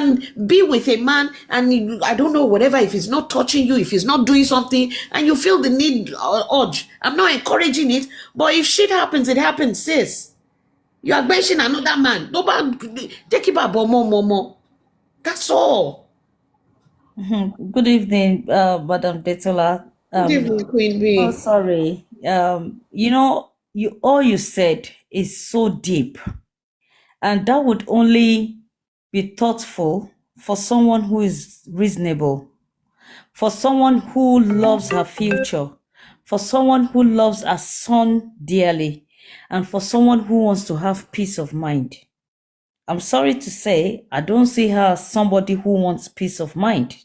can be with a man and I don't know, whatever, if he's not touching you, if he's not doing something, and you feel the need or urge. I'm not encouraging it, but if shit happens, it happens, sis. You are mentioning another man. Nobody take it back, more. That's all. Good evening, Madam Detola. Good evening, Queen Oh, B. sorry. You all you said is so deep, and that would only be thoughtful for someone who is reasonable, for someone who loves her future, for someone who loves her son dearly, and for someone who wants to have peace of mind. I'm sorry to say, I don't see her as somebody who wants peace of mind.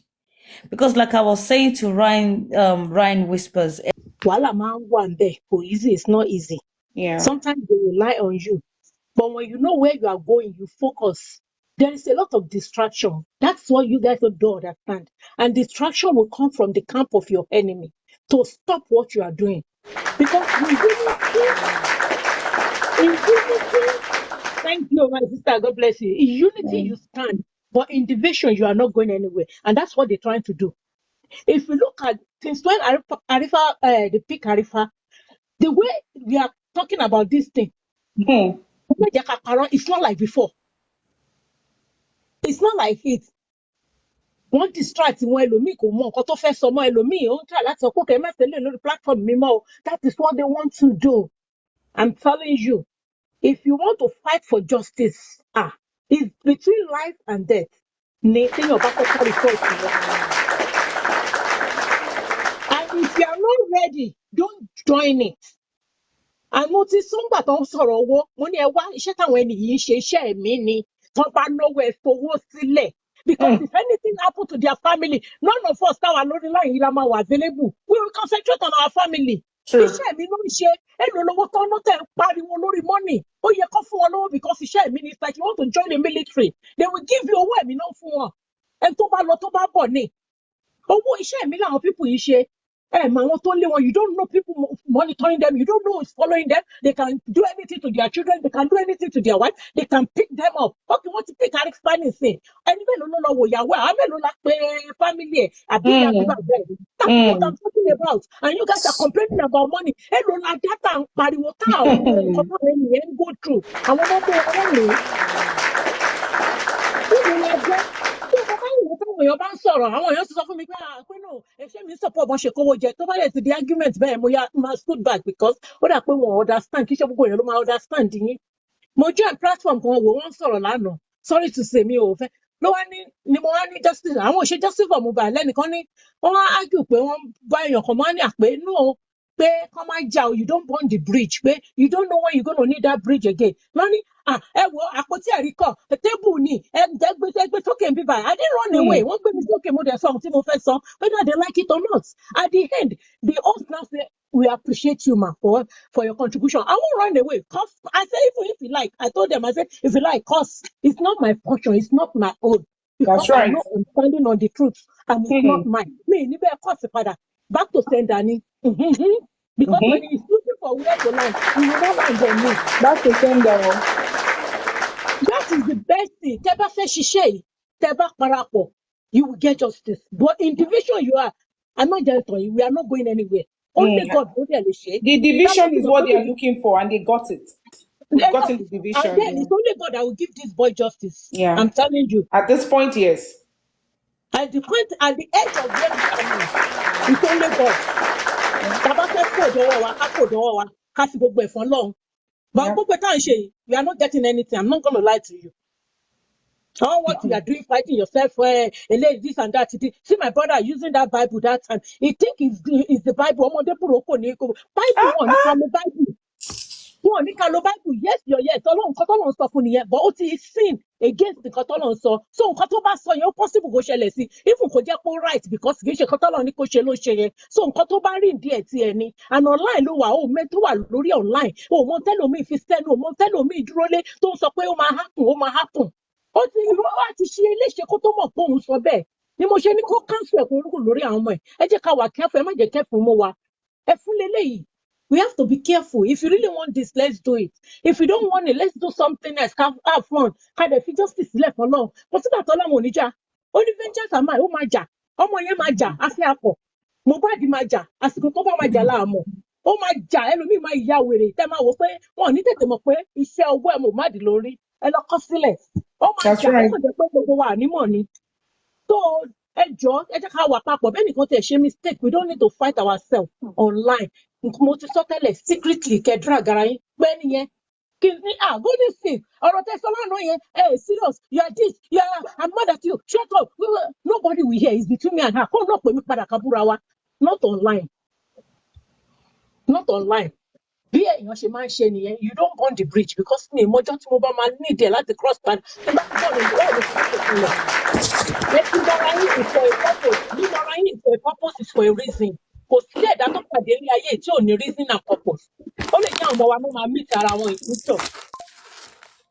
Because like I was saying to Ryan Whispers. Wala man one day, easy, it's not easy. Yeah. Sometimes they rely on you. But when you know where you are going, you focus. There is a lot of distraction. That's what you guys don't understand. And distraction will come from the camp of your enemy to stop what you are doing. Because in unity, thank you, my sister, God bless you. In unity, you stand. But in division, you are not going anywhere. And that's what they're trying to do. If you look at since when Arifa, the peak Arifa, the way we are talking about this thing, it's not like before. It's not like it. One distract wọn ẹlòmíì kò mọ nǹkan tó fẹ́ sọ mọ́ ẹlòmíì ó ń try láti sọ pé kẹ́ mẹ́sẹ̀ lórí platform mi mọ́ o. That is what they want to do. I'm telling you, if you want to fight for justice, it's between life and death. Ní téèyàn bá kọ́kọ́ report wọn. And if you are not ready, don't join it. Àmọ́ tí sọ́ngbà tó ń sọ̀rọ̀ owó, mo ní ẹ wá iṣẹ́ táwọn ẹni yìí ń ṣe iṣẹ́ mi ni tán bá náwó ẹ fowó sílẹ̀. Because if anything happen to their family, none of us táwa lórí láyìn yìí la máa wà available. We will concentrate on our family. Iṣẹ́ mi ló ń ṣe, èlò lówó tán ló tẹ̀ ń pariwo lórí money. Ó yẹ kó fún wọn lówó because iṣẹ́ mi ni it's like you want to join the military. They will give you owó ẹ̀mí náà fún wọn. Ẹni tó bá lọ tó bá bọ̀ ni. Owó iṣẹ́ mi làwọn people yìí ṣe. You don't know people monitoring them. You don't know who's following them. They can do anything to their children. They can do anything to their wife. They can pick them up. Okay, what to pick Alex Fanning say? Anyway, no, family. That's what I'm talking about. And you guys are complaining about money. Hello, like that and go through. I want to èèyàn bá ń sọ̀rọ̀ àwọn èèyàn ti sọ fún mi pé no ẹ̀ṣẹ́ mi support bọ́n ṣe kówó jẹ tó bá yẹ ti di argument bẹ́ẹ̀ mo yá máa stood back because ó dà pé wọn understand kí iṣẹ́ gbogbo èèyàn ló máa understand yín mo join platform kan wò wọ́n sọ̀rọ̀ lánàá sorry to say mi ò fẹ́ ló wá ní ni mo wá ní justice àwọn òṣè justice for Mohbad lẹ́nìkan ní wọ́n wá argue pé wọ́n bá èèyàn kan máa ní àpé no pé kọ́ máa jà o you don't burn the bridge pé you don't know when you gonna need that bridge again lọ́ní ẹ wo àpótí ẹ̀rí kọ̀ tébù ni ẹgbẹ́ sókè ń bíbá I didn't run away wọ́n gbé mi sókè mo dẹ̀ sọ ohun tí mo fẹ́ sọ whether they like it or not at the end the host now say we appreciate you ma for your contribution I won't run away cause I say even if you like I told them I said if you like cause it's not my portion it's not my own because That's right. I know I'm standing on the truth and it's not mine me níbẹ̀ kọ́ sí padà back to sender ni because when he's looking for where to land he will not land on me. Back to sender. That is the best thing. Tẹ́ bá fẹ́ ṣiṣẹ́ yìí, tẹ́ bá parapọ̀, you will get justice. But in division you are, I'm not just telling you, we are not going anywhere. Only God will tell you. The division is what they are looking for, and they got it. They've gotten the division. And then it's only God that will give this boy justice. Yeah. I'm telling you. At this point, yes. At the edge of where we are now, it's only God. Tàbá fẹ́ kó dọ́wọ́ wa, ká fi gbogbo ẹ̀fọn lọ́hùn. But we are not getting anything. I'm not going to lie to you. All what you are doing, fighting yourself, this and that. See my brother using that Bible that time. He think it's the Bible. Bible one ní ká lo Bible. Yes, yes. Ọlọ́run nǹkan tọ́lọ́run sọ fún nìyẹn. But ó ti sin against nǹkan tọ́lọ́run sọ. So nǹkan tó bá sọ yẹn ó possible kó ṣẹlẹ̀ sí. Even kò jẹ́ kó right because kì í ṣe nǹkan tọ́lọ́run ní kó ṣe ló ṣe yẹn. So nǹkan tó bá rí díẹ̀ tí ẹ ní. And online ló wà ó mẹ́ tó wà lórí online. O mọ tẹ́lòmíì fi sẹ́nu, o mọ tẹ́lòmíì dúró lé tó ń sọ pé ó máa happen. Ó ti ṣe eléṣe kó tó mọ̀ pé òun sọ bẹ́ẹ̀. Ni mo ṣe ní kó cancel ẹ̀kún orúkọ lórí àwọn ọmọ ẹ̀. Ẹ jẹ́ ká wà careful, ẹ má jẹ́ careful mọ́ wa. Ẹ fún leléyìí. We have to be careful. If you really want this, let's do it. If you don't want it, let's do something else. Have fun. Kind of justice left for long. But see that Ọlọ́run ò ní jà. Only vengeance am I. Ó máa jà. Ọmọ yẹn máa jà. A fi akọ. Mohbad máa jà. Àsìkò tó bá máa jà láàmú. Ó máa jà. Ẹlòmíì máa ya wèrè. Tẹ́ máa wò pé wọn ò ní tètè mọ̀ pé iṣẹ́ ọwọ́ ẹ̀ Mohbad lórí. Ẹ lọ kọ sílẹ̀. Ó máa That's jà. Ó right. kàn jẹ́ pé gbogbo wa ànímọ̀ ni. So ẹ jọ̀ọ́ ẹ jẹ́ ká wà papọ̀ bẹ́ẹ̀ nìkan tẹ̀ ṣe mistake we don't need to fight ourselves online mo ti sọ tẹ́lẹ̀ secretly kẹ́ drag ara yín pé nìyẹn kí ni golden sin ọ̀rọ̀ tẹ́ sọ lánàá yẹn serious you are this you are I'm mad at you shut up nobody will hear it's between me and her kó náà pè mí padà kábúra wa not online not online bí èèyàn ṣe máa ń ṣe nìyẹn you don't burn the bridge because mi ìmọ̀jọ́ tí mo bá máa need ẹ̀ láti cross pan tí bá ti bọ́ọ̀lù ìwé ẹ̀ ló ti ṣe kalẹ̀. Ẹtúmọ̀ráyìn is for a purpose. Mímọ̀ráyìn is for a purpose is for a reason. Kò sí ẹ̀dá tó pàdé ní ayé tí ò ní reason and purpose. Ó lè jẹ́ àwọn ọmọ wa ló máa meet ara wọn in future.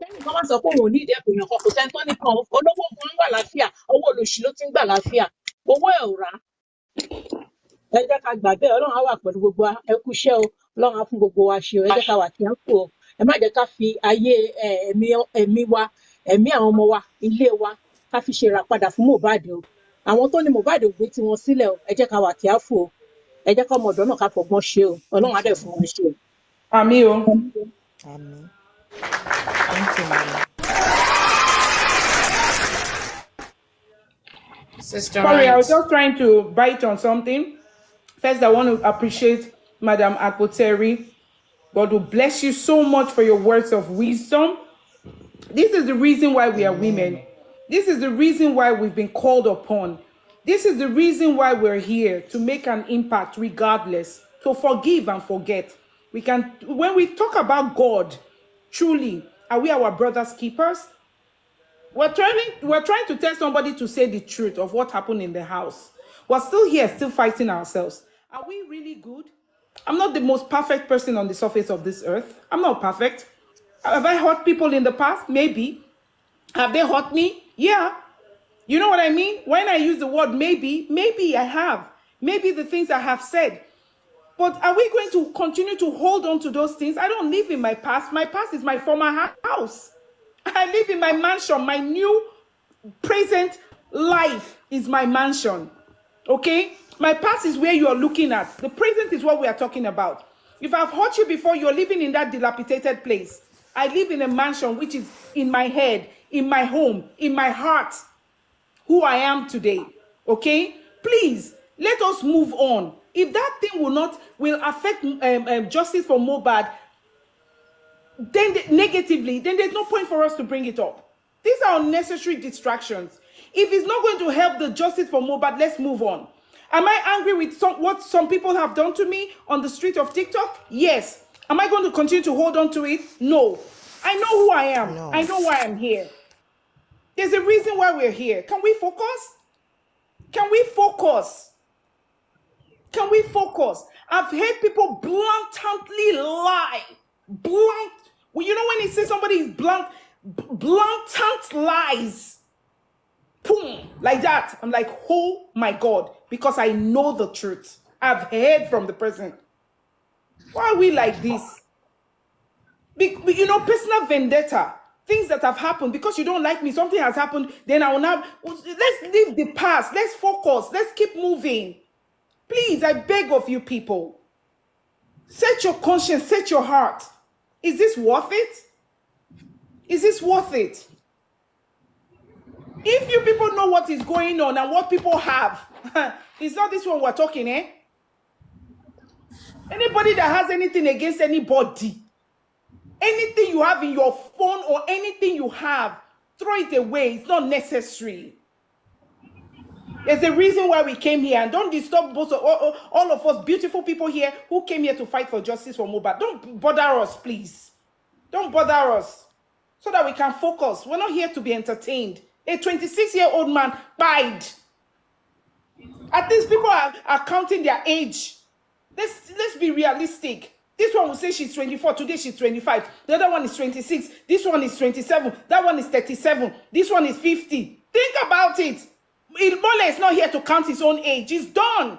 Lẹ́yìn kan máa sọ pé òun ò ní ìdí ẹ̀kọ́ èèyàn kan kò sẹ́ni tó ní kan olówó kan ń gbà láfíà owó olóṣì ló ti ń gbà láfíà owó ẹ̀ ò rà. Ẹ jẹ́ ká gbà bẹ́ẹ̀ Ọlọ́run á wà pẹ̀lú gbogbo wa ẹ kú iṣẹ́ o Ọlọ́run á fún gbogbo wa ṣe o ẹ jẹ́ ká wà kí á kú o ẹ má jẹ́ ká fi ayé ẹ̀mí wa ẹ̀mí àwọn ọmọ wa ilé wa ká fi ṣe ìràpadà fún Mohbad o àwọn tó ní Mohbad ò gbé tiwọn sílẹ̀ o ẹ jẹ́ ká wà kí á fò o ẹ jẹ́ ká ọmọ ọ̀dọ́ náà ká fọgbọ́n ṣe o Ọlọ́run á dẹ̀ fún wọn ṣe o. Àmì o. Amen. Thank you, Mama. Sister Sorry, I was Right. just trying to bite on something. First, I want to appreciate Madam Akpoteri. God will bless you so much for your words of wisdom. This is the reason why we are women. This is the reason why we've been called upon. This is the reason why we're here, to make an impact regardless, to forgive and forget. We can, when we talk about God, truly, are we our brother's keepers? We're trying to tell somebody to say the truth of what happened in the house. We're still here, still fighting ourselves. Are we really good? I'm not the most perfect person on the surface of this earth. I'm not perfect. Have I hurt people in the past? Maybe. Have they hurt me? Yeah. You know what I mean? When I use the word maybe I have. Maybe the things I have said. But are we going to continue to hold on to those things? I don't live in my past. My past is my former house. I live in my mansion. My new present life is my mansion. Okay? My past is where you are looking at. The present is what we are talking about. If I've hurt you before, you're living in that dilapidated place. I live in a mansion which is in my head, in my home, in my heart, who I am today. Okay? Please, let us move on. If that thing will affect justice for Mohbad, then negatively, then there's no point for us to bring it up. These are unnecessary distractions. If it's not going to help the justice for Mohbad, let's move on. Am I angry with what some people have done to me on the street of TikTok? Yes. Am I going to continue to hold on to it? No. I know who I am. No. I know why I'm here. There's a reason why we're here. Can we focus? Can we focus? Can we focus? I've heard people blatantly lie. Well, you know when you say somebody is blatant lies. Boom, like that. I'm like, oh my God, because I know the truth. I've heard from the person. Why are we like this? You know, personal vendetta. Things that have happened because you don't like me, something has happened, then I will now, let's leave the past. Let's focus. Let's keep moving. Please, I beg of you people. Set your conscience, set your heart. Is this worth it? Is this worth it? If you people know what is going on and what people have, it's not this one we're talking, eh? Anybody that has anything against anybody, anything you have in your phone or anything you have, throw it away. It's not necessary. There's a reason why we came here, and don't disturb all of us beautiful people here who came here to fight for justice for Mohbad. Don't bother us, please. Don't bother us so that we can focus. We're not here to be entertained. A 26-year-old man died. At least people are counting their age. Let's be realistic. This one will say she's 24. Today she's 25. The other one is 26. This one is 27. That one is 37. This one is 50. Think about it. Ilmole is not here to count his own age. He's done.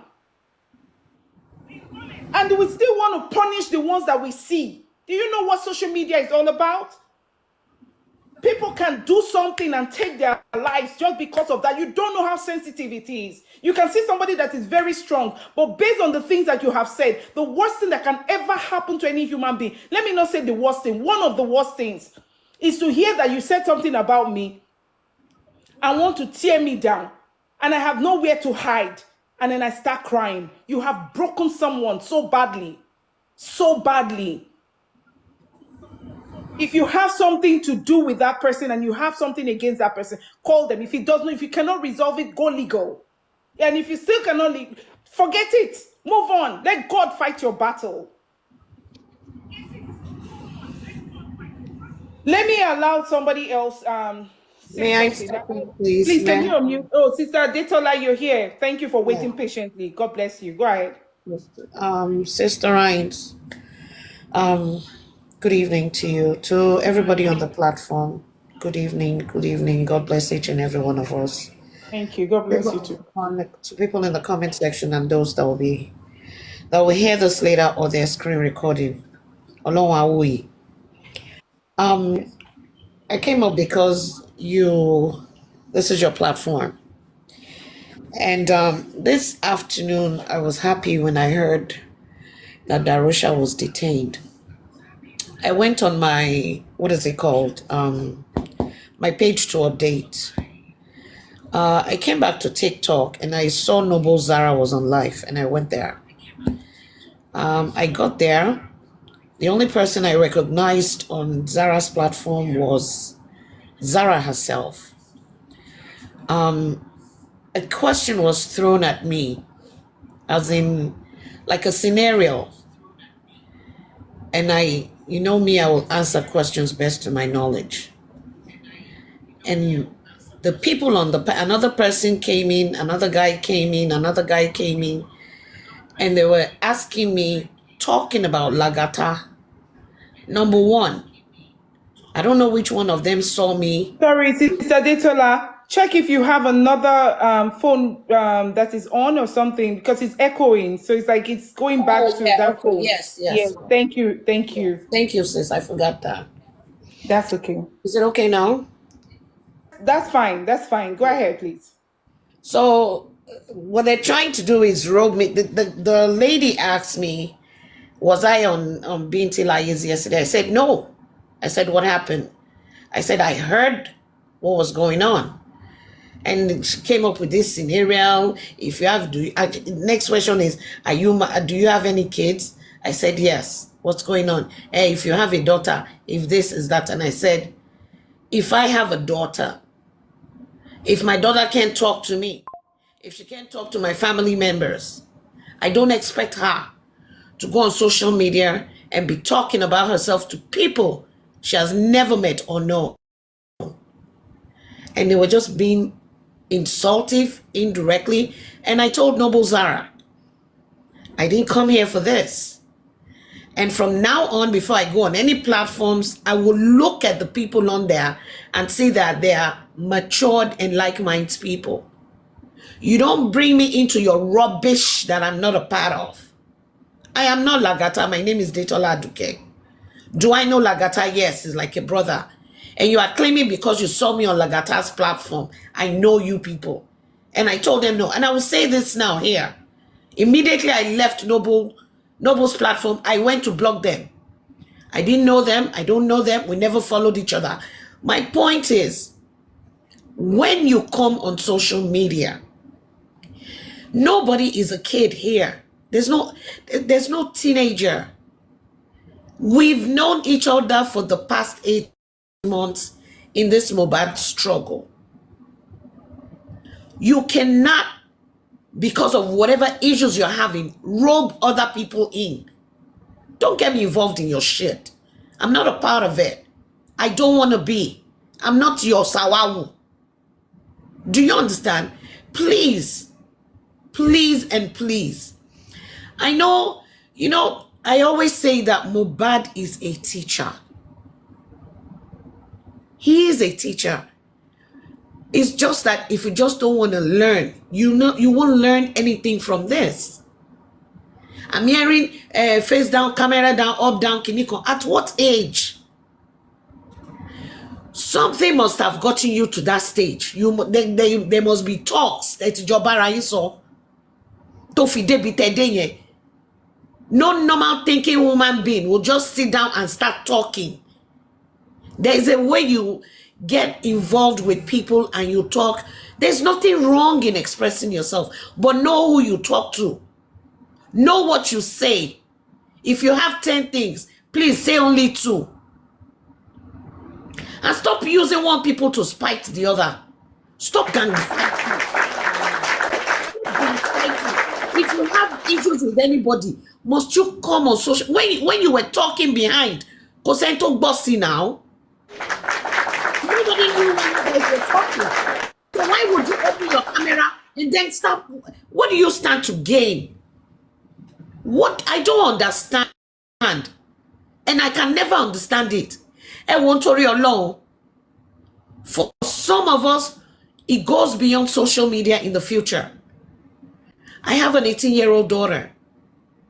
And we still want to punish the ones that we see. Do you know what social media is all about? People can do something and take their lives just because of that. You don't know how sensitive it is. You can see somebody that is very strong, but based on the things that you have said, the worst thing that can ever happen to any human being, let me not say the worst thing, one of the worst things is to hear that you said something about me and want to tear me down, and I have nowhere to hide, and then I start crying. You have broken someone so badly, so badly. If you have something to do with that person and you have something against that person, call them. If you cannot resolve it, go legal. And if you still cannot forget it. Move on. Let God fight your battle. Let me allow somebody else say May I something. step in, please? Please, can you May unmute? Oh, Sister Detola, you're here. Thank you for I? waiting patiently. God bless you. Go ahead. Sister Hines, um, good evening to you, to everybody on the platform. Good evening, good evening. God bless each and every one of us. Thank you. God bless you too. To people in the comment section and those that will hear this later or their screen recording. Ọlọ́run á wò yín. I came up because this is your platform. And this afternoon, I was happy when I heard that Darusha was detained. I went on my, what is it called? My page to update. I came back to TikTok and I saw Noble Zara was on live and I went there. I got there. The only person I recognized on Zara's platform was Zara herself. A question was thrown at me, as in like a scenario. And you know me, I will answer questions best to my knowledge. And the people another person came in, another guy came in, another guy came in, and they were asking me, talking about Lagata. Number one, I don't know which one of them saw me. Sorry, Sister Detola. Check if you have another phone that is on or something, because it's echoing. So it's like it's going back Oh, to yeah, that okay, phone. yes, Yes. yes. Thank you. Thank Yes. you. Thank you, sis. I forgot that. That's okay. Is it okay now? That's fine. That's fine. Go ahead, please. So what they're trying to do is robe me. The lady asked me, was I on Binti Layes yesterday? I said no. I said, what happened? I said, I heard what was going on. And she came up with this scenario. If you have, next question is, do you have any kids? I said, yes. What's going on? Hey, if you have a daughter, if this is that. And I said, if I have a daughter, if my daughter can't talk to me, if she can't talk to my family members, I don't expect her to go on social media and be talking about herself to people she has never met or know. And they were just being insultive indirectly. And I told Noble Zara, I didn't come here for this. And from now on, before I go on any platforms, I will look at the people on there and see that they are matured and like-minded people. You don't bring me into your rubbish that I'm not a part of. I am not Lagata. My name is Detola Aduke. Do I know Lagata? Yes, it's like a brother. And you are claiming because you saw me on Lagata's platform, I know you people. And I told them no. And I will say this now here. Immediately I left Noble's platform, I went to block them. I didn't know them. I don't know them. We never followed each other. My point is, when you come on social media, nobody is a kid here. There's no teenager. We've known each other for the past 8 months in this mobile struggle. You cannot, because of whatever issues you're having, rope other people in. Don't get me involved in your shit. I'm not a part of it. I don't want to be. I'm not your sawawu. Do you understand? Please, please, and please. I know, I always say that Mubad is a teacher. He is a teacher. It's just that if you just don't want to learn, you won't learn anything from this. I'm hearing face down, camera down, up, down, kiniko. At what age? Something must have gotten you to that stage. There must be talks that Jobara so to fide bitedenye. No normal thinking human being will just sit down and start talking. There is a way you get involved with people and you talk. There's nothing wrong in expressing yourself, but know who you talk to. Know what you say. If you have 10 things, please say only 2. And stop using one people to spite the other. Stop gang fighting. If you have issues with anybody, must you come on social? When you were talking behind, Cosento bossy now, nobody knew when you guys were talking. So why would you open your camera and then stop? What do you stand to gain? What? I don't understand. And I can never understand it. I won't worry alone. For some of us, it goes beyond social media in the future. I have an 18-year-old daughter.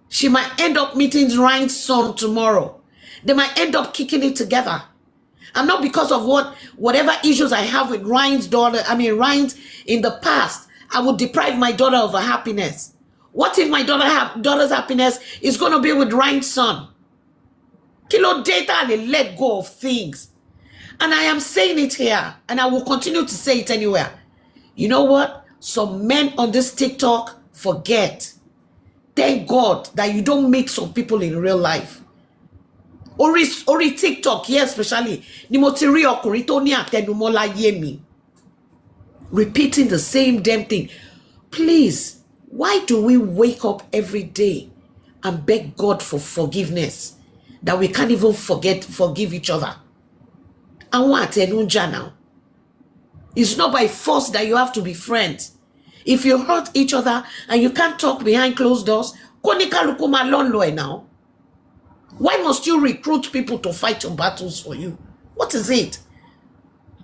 She might end up meeting Ryan's son tomorrow. They might end up kicking it together. And not because of whatever issues I have with Ryan's Ryan's in the past, I would deprive my daughter of her happiness. What if my daughter's happiness is going to be with Ryan's son? Kilo data and they let go of things. And I am saying it here, and I will continue to say it anywhere. You know what? Some men on this TikTok forget. Thank God that you don't meet some people in real life. Ori TikTok, here especially. Repeating the same damn thing. Please, why do we wake up every day and beg God for forgiveness that we can't even forgive each other? And what now? It's not by force that you have to be friends. If you hurt each other and you can't talk behind closed doors, now. Why must you recruit people to fight your battles for you? What is it?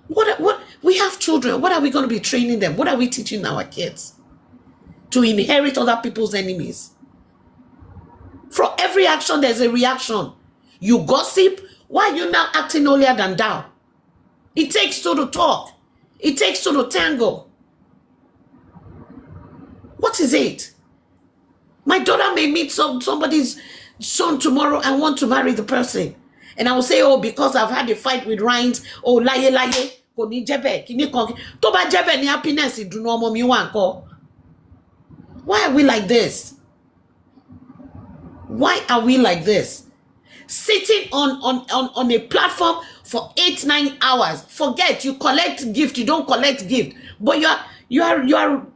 What we have children. What are we going to be training them? What are we teaching our kids? To inherit other people's enemies. For every action, there's a reaction. You gossip, why are you now acting holier than thou? It takes two to talk. It takes two to tango. What is it? My daughter may meet somebody's son tomorrow and want to marry the person. And I will say, oh, because I've had a fight with Ryan's, oh, laye. Toba jebe ni happiness do no mo mi wan ko. Why are we like this? Why are we like this? Sitting on a platform for 8-9 hours. Forget you collect gift, you don't collect gift, but you are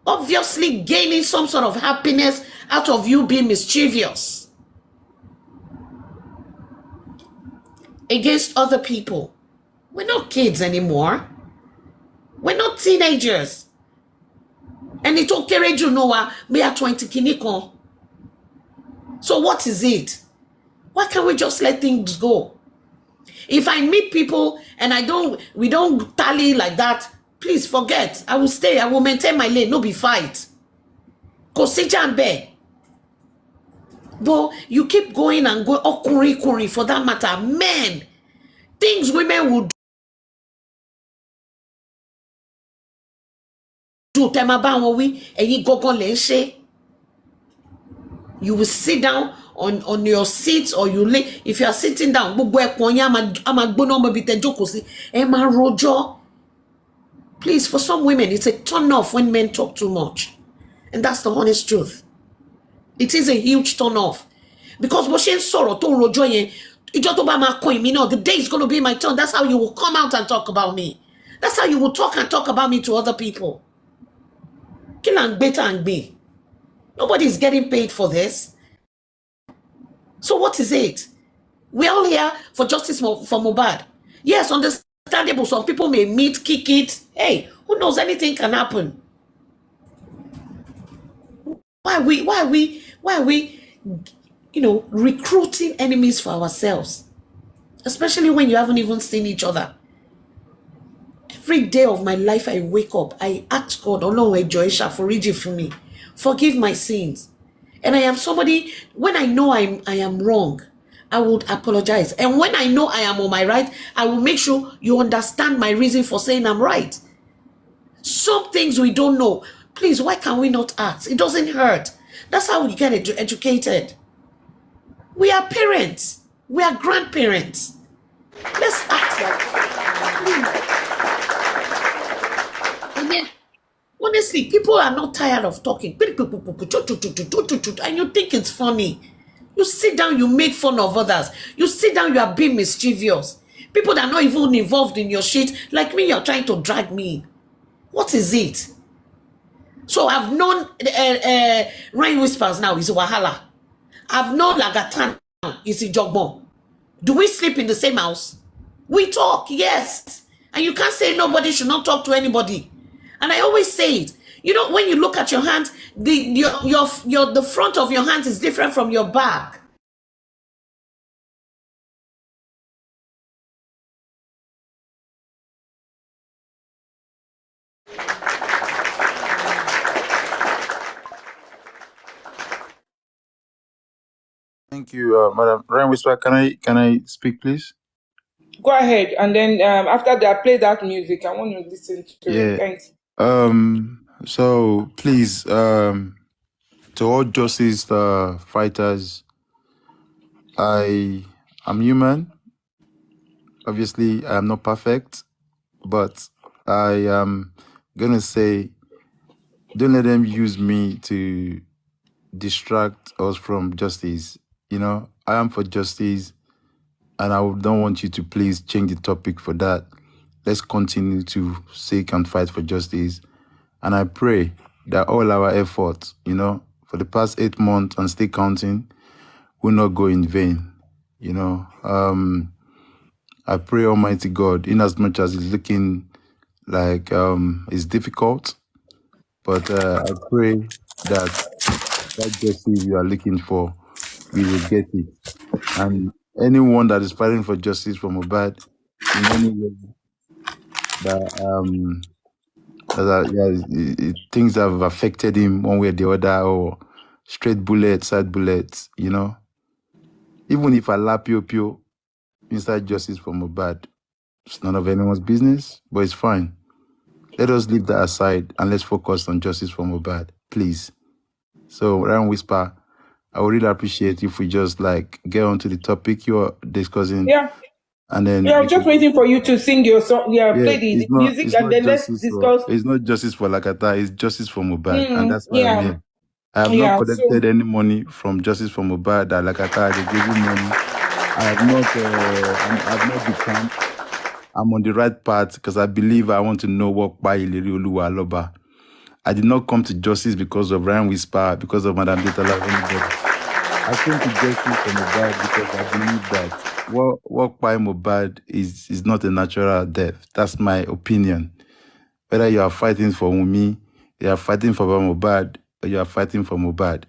obviously gaining some sort of happiness out of you being mischievous against other people. We're not kids anymore. We're not teenagers. And it's okay, you know, we are 20 kiniko. So what is it? Why can't we just let things go? If I meet people and we don't tally like that, please forget. I will stay. I will maintain my lane. No be fight. Kosija and beg. But you keep going and going. Oh, kuri for that matter. Men. Things women will do. You will sit down on your seat or you lay. If you are sitting down, please, for some women, it's a turn off when men talk too much. And that's the honest truth. It is a huge turn off. Because the day is going to be my turn. That's how you will come out and talk about me. That's how you will talk about me to other people. Kill and better and be. Nobody's getting paid for this. So what is it? We're all here for justice for Mohbad. Yes, understandable. Some people may meet, kick it. Hey, who knows? Anything can happen. Why are we, recruiting enemies for ourselves? Especially when you haven't even seen each other. Every day of my life, I wake up, I ask God, Ọlọ́run ẹ jọ̀ọ́ ẹ ṣàforíjì fún mi. Forgive my sins. And I am somebody, when I know I am wrong, I would apologize. And when I know I am on my right, I will make sure you understand my reason for saying I'm right. Some things we don't know. Please, why can we not ask? It doesn't hurt. That's how we get educated. We are parents. We are grandparents. Let's act like, please. And then, honestly, people are not tired of talking. And you think it's funny. You sit down, you make fun of others. You sit down, you are being mischievous. People that are not even involved in your shit, like me, you're trying to drag me. What is it? So I've known Rain Whispers now is Wahala. I've known Lagata now is Ijogbon. Do we sleep in the same house? We talk, yes. And you can't say nobody should not talk to anybody. And I always say it. You know, when you look at your hands, the front of your hands is different from your back. Thank you, Madam Ryan Whisper. Can I speak, please? Go ahead, and then after that, play that music. I want to listen to it. Yeah. Thanks. So please, to all justice fighters, I am human. Obviously, I am not perfect, but I am gonna say, don't let them use me to distract us from justice. You know, I am for justice, and I don't want you to please change the topic for that. Let's continue to seek and fight for justice. And I pray that all our efforts, for the past 8 months and still counting, will not go in vain. I pray, Almighty God, in as much as it's looking like it's difficult, but I pray that justice you are looking for, we will get it. And anyone that is fighting for justice for Mohbad in any way that things that have affected him one way or the other, or straight bullets, side bullets, even if I lap pio inside justice for Mohbad, it's none of anyone's business, but it's fine. Let us leave that aside and let's focus on justice for Mohbad, please. So, Ryan Whisper, I would really appreciate if we just get onto the topic you're discussing. Yeah. And then I was just waiting for you to sing your song. Yeah, play the music, it's and not then let's justice discuss. it's not justice for Lakata, it's justice for Mohbad, and that's why I'm Yeah. here. I have not collected any money from justice for Mohbad. That Lakata, they gave him money. I have not. I've not become. I'm on the right path because I believe I want to know what by Ileri Oluwa Aloba. I did not come to justice because of Ryan Whisper, because of Madam Detala, or anybody. I came to justice for Mohbad because I believe that what by Mohbad is not a natural death. That's my opinion. Whether you are fighting for Wunmi, you are fighting for Mohbad, or you are fighting for Mohbad,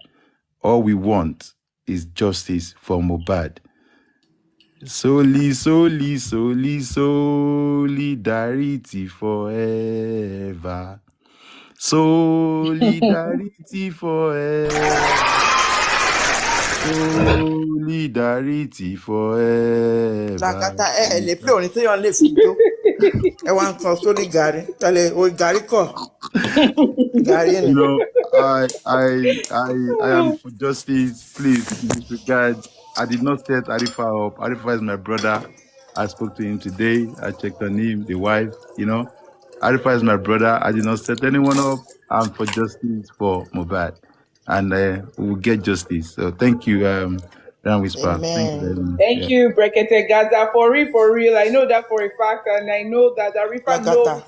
all we want is justice for Mohbad. Solidarity forever. Solidarity forever. Solidarity forever. Làkàtà lè play orin téèyàn lè fi jó. Ẹ wá ń kan sórí gàrí. Tẹ̀lé o gàrí kọ̀. Gàrí ni. I am for justice. Please disregard. I did not set Arifa up. Arifa is my brother. I spoke to him today. I checked on him, the wife. Arifa is my brother. I did not set anyone up. I'm for justice for Mohbad, and we will get justice. So thank you, Dan Whisper. Thank you very Amen. much. Thank you, Brekete Gaza. For real. I know that for a fact, and I know that Arifa Làkàtà, knows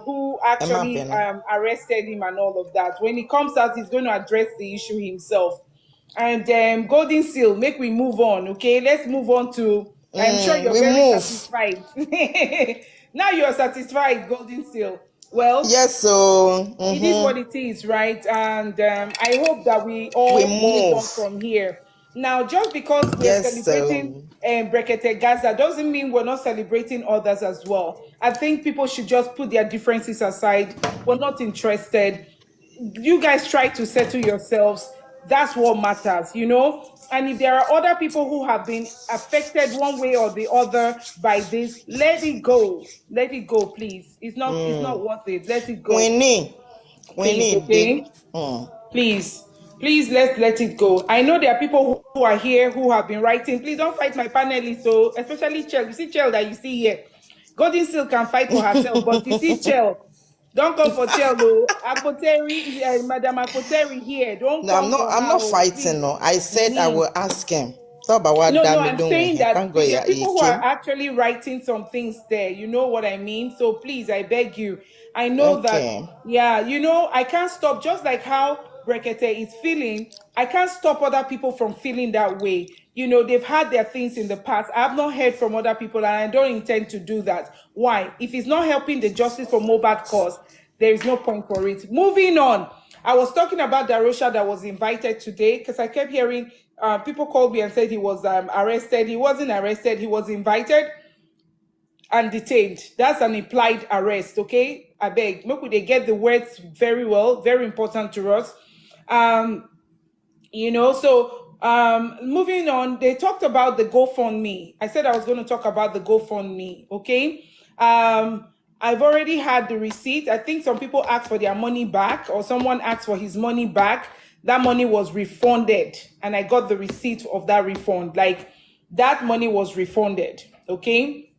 who ẹ má actually bínú. arrested him and all of that. When he comes out, he's going to address the issue himself. And Golden Seal, make we move on, okay? Let's move on to. I'm sure you're We very move. satisfied. Now you're satisfied, Golden Seal. Well, Yes, so. it is what it is, right? And I hope that we all We move on move. from here. Now, just because we're Yes, celebrating so. Brekete Gaza doesn't mean we're not celebrating others as well. I think people should just put their differences aside. We're not interested. You guys try to settle yourselves. That's what matters, you know. And if there are other people who have been affected one way or the other by this, let it go. Let it go, please. It's not worth it. Let it go, Winnie, please. Winnie, Okay, please, please, let's let it go. I know there are people who are here who have been writing. Please don't fight my panelists, so especially Chel. You see Chel that you see here. Golden Seal can fight for herself, but you see Chel. Don't come for Chel, though. Akpoteri, Madam Akpoteri here. Don't No, I'm come not. for I'm her, not oh, fighting. please. No, I said I Mhm. will ask him. Talk about what No, no, Dami I'm doing. saying He that can't go there here. are He people who are came. actually writing some things there. You know what I mean? So please, I beg you. I know that, Okay. yeah, you know, I can't stop, just like how Brekete is feeling, I can't stop other people from feeling that way. You know, they've had their things in the past. I have not heard from other people, and I don't intend to do that. Why? If it's not helping the Justice for Mobile cause, there is no point for it. Moving on. I was talking about Darosha that was invited today because I kept hearing people called me and said he was arrested. He wasn't arrested. He was invited and detained. That's an implied arrest, okay? I beg. Make they get the words very well. Very important to us. Um, you know, so moving on, they talked about the GoFundMe. I said I was going to talk about the GoFundMe, okay? I've already had the receipt. I think some people asked for their money back, or someone asked for his money back. That money was refunded, and I got the receipt of that refund. Like, that money was refunded, okay?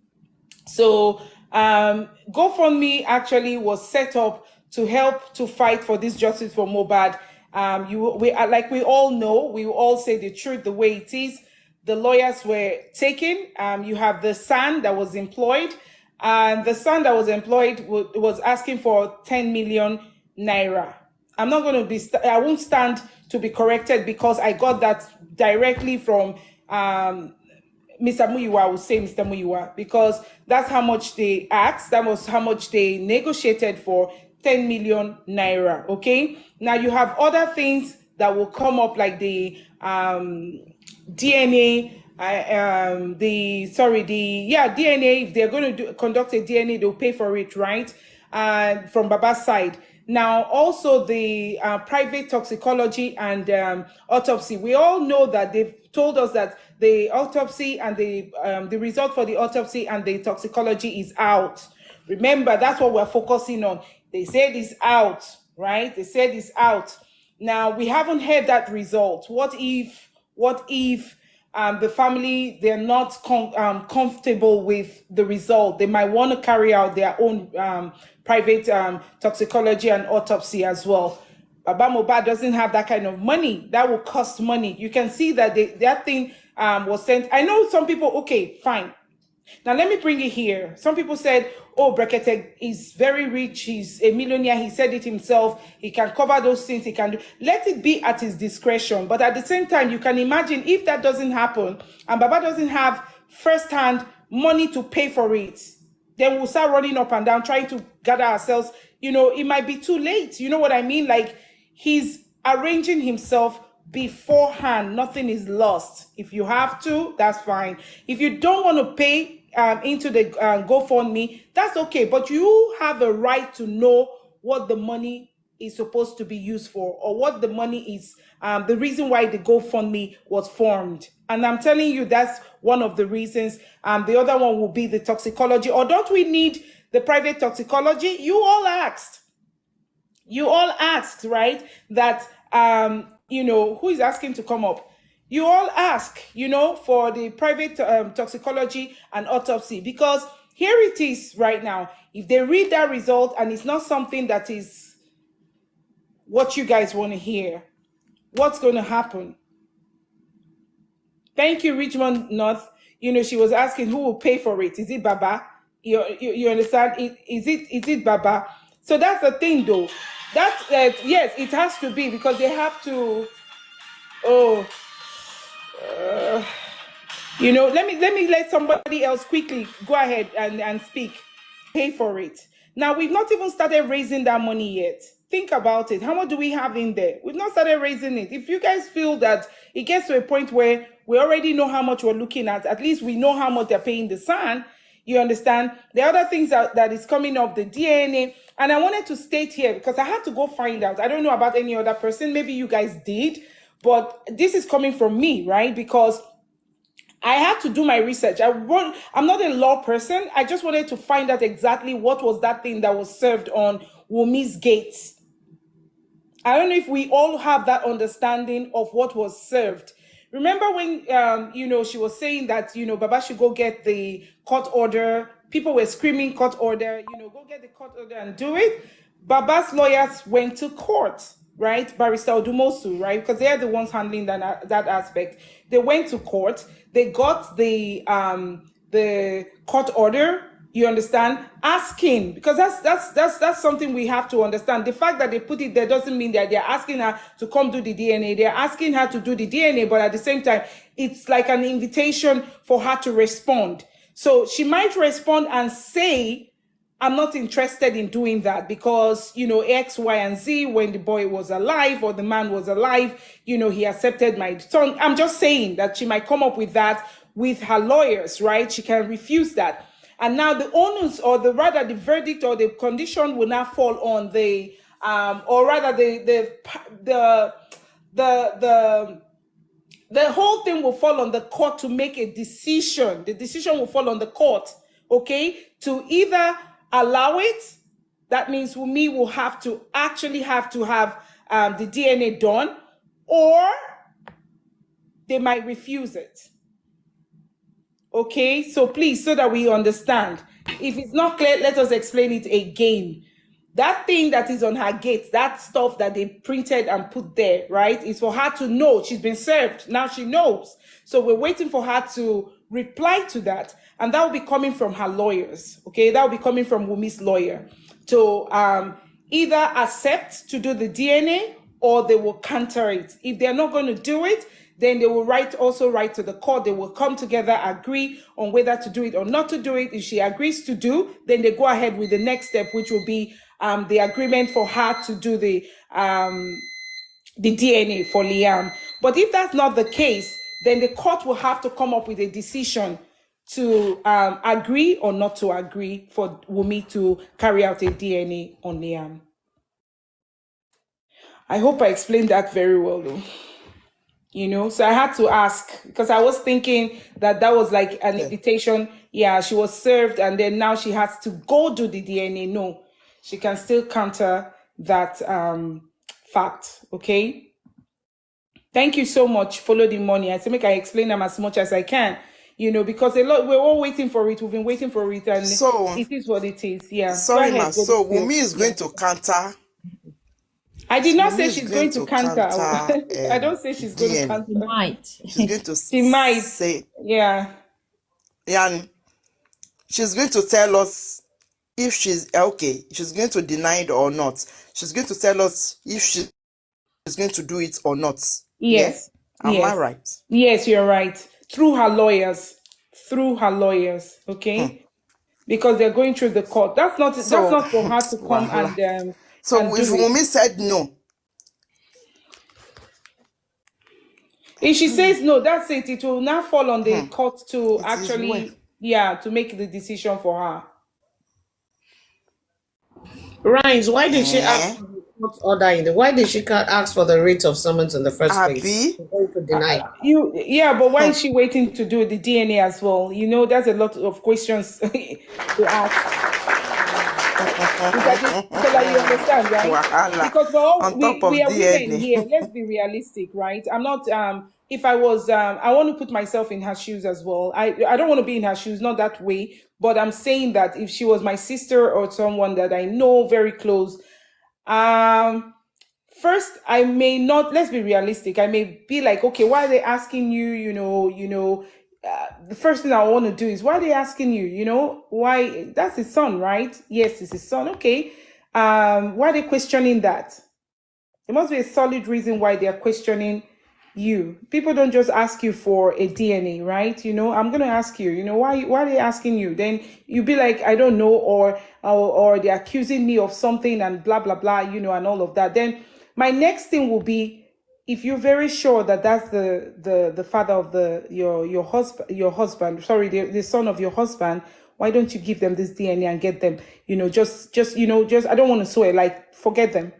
So GoFundMe actually was set up to help to fight for this justice for Mohbad. Like we all know, we all say the truth the way it is. The lawyers were taken. You have the son that was employed, and the son that was employed was asking for 10 million naira. I'm not going to be. I won't stand to be corrected because I got that directly from Mr. Muyiwa. Will say Mr. Muyiwa because that's how much they asked. That was how much they negotiated for 10 million naira. Okay. Now you have other things that will come up like the DNA. DNA. If they're going to conduct a DNA, they'll pay for it, right? From Baba's side. Now, also the private toxicology and autopsy. We all know that they've told us that the autopsy and the result for the autopsy and the toxicology is out. Remember, that's what we're focusing on. They said it's out, right? They said it's out. Now, we haven't heard that result. What if the family, they're not comfortable with the result? They might want to carry out their own private toxicology and autopsy as well. Baba Mohbad doesn't have that kind of money. That will cost money. You can see that that thing was sent. I know some people, okay, fine. Now, let me bring it here. Some people said, oh, Brekete is very rich. He's a millionaire. He said it himself. He can cover those things. He can do. Let it be at his discretion. But at the same time, you can imagine if that doesn't happen and Baba doesn't have first-hand money to pay for it, then we'll start running up and down trying to gather ourselves. You know, it might be too late. You know what I mean? Like, he's arranging himself beforehand. Nothing is lost. If you have to, that's fine. If you don't want to pay into the GoFundMe, that's okay. But you have a right to know what the money is supposed to be used for, or what the money is, the reason why the GoFundMe was formed. And I'm telling you, that's one of the reasons. The other one will be the toxicology. Or don't we need the private toxicology? You all asked, right? That who is asking to come up? You all ask, for the private toxicology and autopsy, because here it is right now. If they read that result and it's not something that is what you guys want to hear, what's going to happen? Thank you, Richmond North. She was asking who will pay for it. Is it Baba? You understand? Is it Baba? So that's the thing, though. Yes, it has to be, because they have to. Oh, let somebody else quickly go ahead and speak. Pay for it. Now, we've not even started raising that money yet. Think about it. How much do we have in there? We've not started raising it. If you guys feel that it gets to a point where we already know how much we're looking at least we know how much they're paying the son, you understand? The other things that is coming up, the DNA. And I wanted to state here, because I had to go find out. I don't know about any other person. Maybe you guys did. But this is coming from me, right? Because I had to do my research. I'm not a law person. I just wanted to find out exactly what was that thing that was served on Wumi's gates. I don't know if we all have that understanding of what was served. Remember when, she was saying that, Baba should go get the court order. People were screaming court order, go get the court order and do it. Baba's lawyers went to court, right? Barrister Odumosu, right? Because they are the ones handling that aspect. They went to court. They got the court order. You understand? Asking, because that's something we have to understand. The fact that they put it there doesn't mean that they're asking her to come do the DNA. They're asking her to do the DNA, but at the same time, it's like an invitation for her to respond. So she might respond and say, I'm not interested in doing that because, X, Y, and Z, when the boy was alive or the man was alive, he accepted my son. I'm just saying that she might come up with that with her lawyers, right? She can refuse that. And now the onus, or the verdict or the condition will now fall on the, or rather the whole thing will fall on the court to make a decision. The decision will fall on the court, okay, to either allow it. That means Wumi will have to have the DNA done, or they might refuse it. Okay, so please, so that we understand. If it's not clear, let us explain it again. That thing that is on her gate, that stuff that they printed and put there, right, is for her to know she's been served. Now she knows. So we're waiting for her to reply to that. And that will be coming from her lawyers. Okay, that will be coming from Wumi's lawyer to either accept to do the DNA or they will counter it. If they're not going to do it, then they will write to the court. They will come together, agree on whether to do it or not to do it. If she agrees to do, then they go ahead with the next step, which will be the agreement for her to do the DNA for Liam. But if that's not the case, then the court will have to come up with a decision to agree or not to agree for Wumi to carry out a DNA on Liam. I hope I explained that very well, though. So I had to ask because I was thinking that was like an invitation. Yeah, she was served and then now she has to go do the DNA. No, she can still counter that fact. Okay. Thank you so much. Follow the money. I think I explain them as much as I can. Because we're all waiting for it. We've been waiting for it, and So it is what it is. Yeah. sorry, Go ma. ahead, So Wumi is going to counter. I did not Wumi say is she's going going to to counter. counter I don't say she's going to DNA. counter. Might. She's going to She might. say, Yeah. and she's going to tell us if she's okay. She's going to deny it or not. She's going to tell us if she's going to do it or not. Yes. Yeah? Am I Yes. right? Yes, you're right. Through her lawyers. Okay? Because they're going through the court. That's not for her to come and so and if do it. Wumi said no, If she says no, that's it. It will now fall on the court to it is well. to make the decision for her. Rhymes, why did she ask for the court order? Why did she ask for the writ of summons in the first place? Abi, She's going to deny. But why is she waiting to do the DNA as well? There's a lot of questions to ask. So that you understand, right? Wahala. Because On we top of are women DNA. here. Let's be realistic, right? I'm not. If I was, I want to put myself in her shoes as well. I don't want to be in her shoes, not that way. But I'm saying that if she was my sister or someone that I know very close, first, I may not, let's be realistic. I may be like, okay, why are they asking you, the first thing I want to do is, why are they asking you, why, that's his son, right? Yes, it's his son. Okay. Why are they questioning that? There must be a solid reason why they're questioning you. People don't just ask you for a DNA, right? I'm going to ask you, why are they asking you? Then you be like, I don't know, or they're accusing me of something and blah, blah, blah, and all of that. Then my next thing will be, if you're very sure that that's the father of your husband, sorry, the son of your husband, why don't you give them this DNA and get them, just I don't want to swear, like, forget them.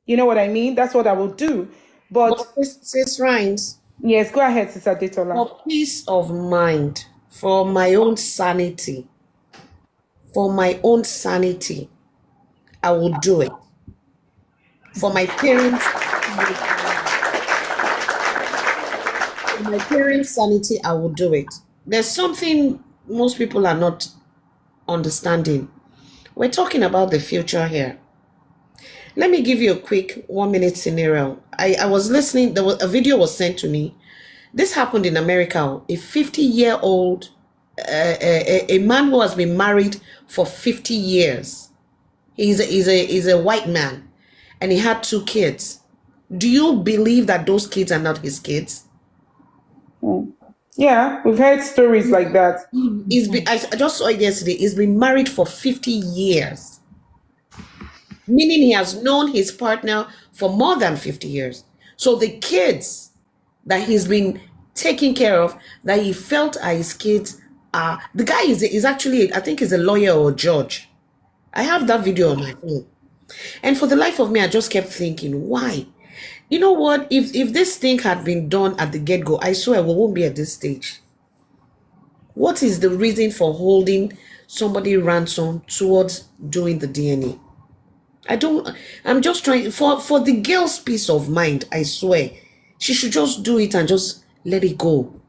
You know what I mean? That's what I will do. But But sis Rhymes, yes, go ahead, Sister Detola. for peace of mind, for my own sanity, for my own sanity, I will do it. For my parents' sanity, I will do it. There's something most people are not understanding. We're talking about the future here. Let me give you a quick 1 minute scenario. I was listening, a video was sent to me. This happened in America. A 50-year-old, a man who has been married for 50 years. He's a white man, and he had 2 kids. Do you believe that those kids are not his kids? Yeah, we've heard stories like that. I just saw it yesterday. He's been married for 50 years, meaning he has known his partner for more than 50 years. So the kids that he's been taking care of, that he felt are his kids, are the guy is actually, I think, he's a lawyer or a judge. I have that video on my phone. And for the life of me, I just kept thinking, why? You know what? If this thing had been done at the get-go, I swear we won't be at this stage. What is the reason for holding somebody ransom towards doing the DNA? I'm just trying for the girl's peace of mind, I swear. She should just do it and just let it go.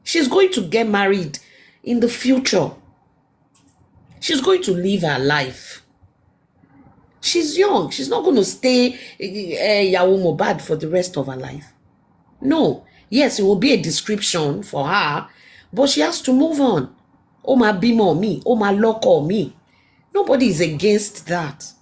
She's going to get married in the future. She's going to live her life. She's young. She's not going to stay Yahoo Mobad for the rest of her life. No. Yes, it will be a description for her, but she has to move on. Oh, my bimo me. Oh, my loco me. Nobody is against that.